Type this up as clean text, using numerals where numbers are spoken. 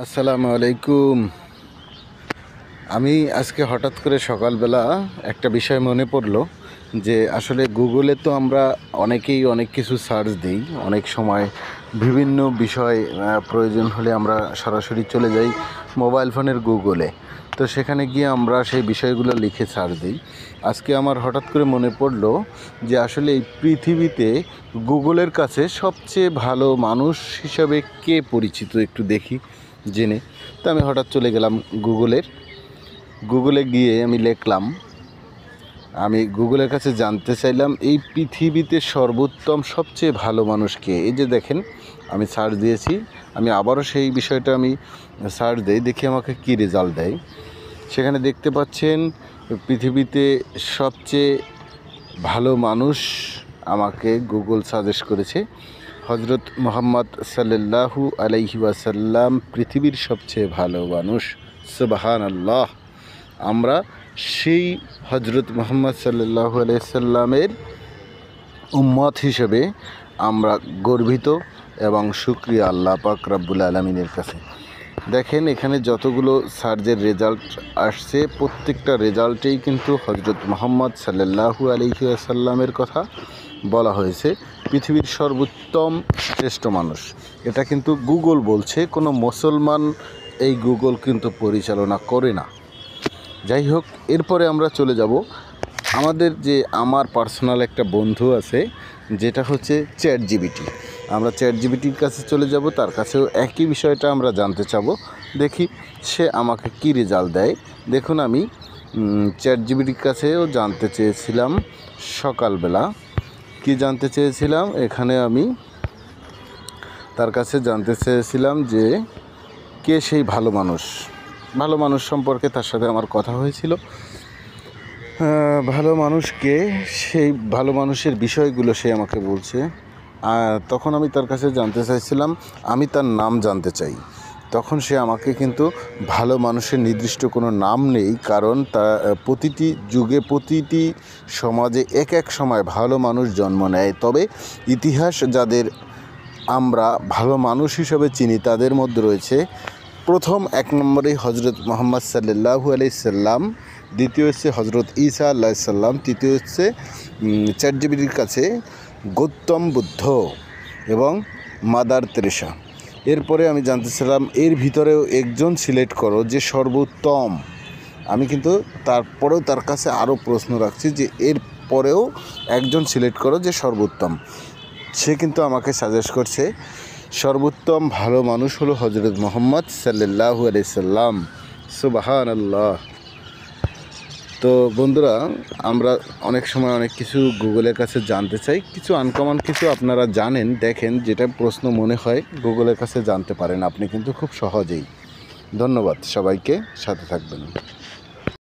আসসালামু আলাইকুম। আমি আজকে হঠাৎ করে সকালবেলা একটা বিষয় মনে পড়লো যে আসলে গুগলে তো আমরা অনেকেই অনেক কিছু সার্চ দিই, অনেক সময় বিভিন্ন বিষয় প্রয়োজন হলে আমরা সরাসরি চলে যাই মোবাইল ফোনের গুগলে। তো সেখানে গিয়ে আমরা সেই বিষয়গুলো লিখে সার্চ দিই। আজকে আমার হঠাৎ করে মনে পড়লো যে আসলে এই পৃথিবীতে গুগলের কাছে সবচেয়ে ভালো মানুষ হিসাবে কে পরিচিত একটু দেখি জেনে। তো আমি হঠাৎ চলে গেলাম গুগলে গিয়ে আমি লিখলাম, আমি গুগলের কাছে জানতে চাইলাম এই পৃথিবীতে সর্বোত্তম সবচেয়ে ভালো মানুষ কে। এই যে দেখেন আমি সার্চ দিয়েছি, আমি আবারও সেই বিষয়টা আমি সার্চ দিই, দেখি আমাকে কী রেজাল্ট দেয়। সেখানে দেখতে পাচ্ছেন পৃথিবীতে সবচেয়ে ভালো মানুষ আমাকে গুগল সাজেস্ট করেছে হজরত মুহাম্মদ সাল্লাল্লাহু আলাইহি ওয়াসাল্লাম, পৃথিবীর সবচেয়ে ভালো মানুষ। সুবহানাল্লাহ। আমরা সেই হজরত মুহাম্মদ সাল্লাল্লাহু আলাইহি সাল্লামের উম্মত হিসেবে আমরা গর্বিত এবং শুকরিয়া আল্লাহ পাক রব্বুল আলামিনের কাছে। দেখেন এখানে যতগুলো সার্চের রেজাল্ট আসছে প্রত্যেকটা রেজাল্টেই কিন্তু হজরত মুহাম্মদ সাল্লাল্লাহু আলাইহি ওয়াসাল্লামের কথা বলা হয়েছে, পৃথিবীর সর্বোত্তম শ্রেষ্ঠ মানুষ। এটা কিন্তু গুগল বলছে, কোনো মুসলমান এই গুগল কিন্তু পরিচালনা করে না। যাই হোক, এরপরে আমরা চলে যাব আমার পার্সোনাল একটা বন্ধু আছে যেটা হচ্ছে চ্যাট জিপিটি। আমরা চ্যাট জিপিটির কাছে চলে যাব, তার কাছেও একই বিষয়টা আমরা জানতে চাবো, দেখি সে আমাকে কী রেজাল্ট দেয়। দেখুন আমি চ্যাট জিপিটির কাছেও জানতে চেয়েছিলাম সকালবেলা, কি জানতে চেয়েছিলাম, এখানে আমি তার কাছে জানতে চেয়েছিলাম যে কে সেই ভালো মানুষ সম্পর্কে তার সাথে আমার কথা হয়েছিল। ভালো মানুষকে, সেই ভালো মানুষের বিষয়গুলো সে আমাকে বলছে। তখন আমি তার কাছে জানতে চাইছিলাম, আমি তার নাম জানতে চাই। তখন সে আমাকে কিন্তু ভালো মানুষের নির্দিষ্ট কোনো নাম নেই, কারণ তা প্রতিটি যুগে প্রতিটি সমাজে এক এক সময় ভালো মানুষ জন্ম নেয়। তবে ইতিহাস যাদের আমরা ভালো মানুষ হিসেবে চিনি তাদের মধ্যে রয়েছে প্রথম 1 নম্বরে হজরত মুহাম্মদ সাল্লাল্লাহু আলাইহি সাল্লাম, দ্বিতীয় হচ্ছে হজরত ঈসা আলাইহিস সালাম, তৃতীয় হচ্ছে চ্যাট জিপিটির কাছে গৌতম বুদ্ধ এবং মাদার তেরেসা। এরপরে আমি জানতে চাইলাম এর ভিতরেও একজন সিলেক্ট করো যে সর্বোত্তম। আমি কিন্তু তারপরেও তার কাছে আরও প্রশ্ন রাখছি যে এর পরেও একজন সিলেক্ট করো যে সর্বোত্তম। সে কিন্তু আমাকে সাজেস্ট করছে সর্বোত্তম ভালো মানুষ হলো হজরত মুহাম্মদ সাল্লাল্লাহু আলাইহি সাল্লাম। সুবহানাল্লাহ। তো বন্ধুরা, আমরা অনেক সময় অনেক কিছু গুগলের কাছে জানতে চাই, কিছু আনকমন কিছু আপনারা জানেন, দেখেন যেটা প্রশ্ন মনে হয় গুগলের কাছে জানতে পারেন আপনি কিন্তু খুব সহজেই। ধন্যবাদ সবাইকে, সাথে থাকবেন।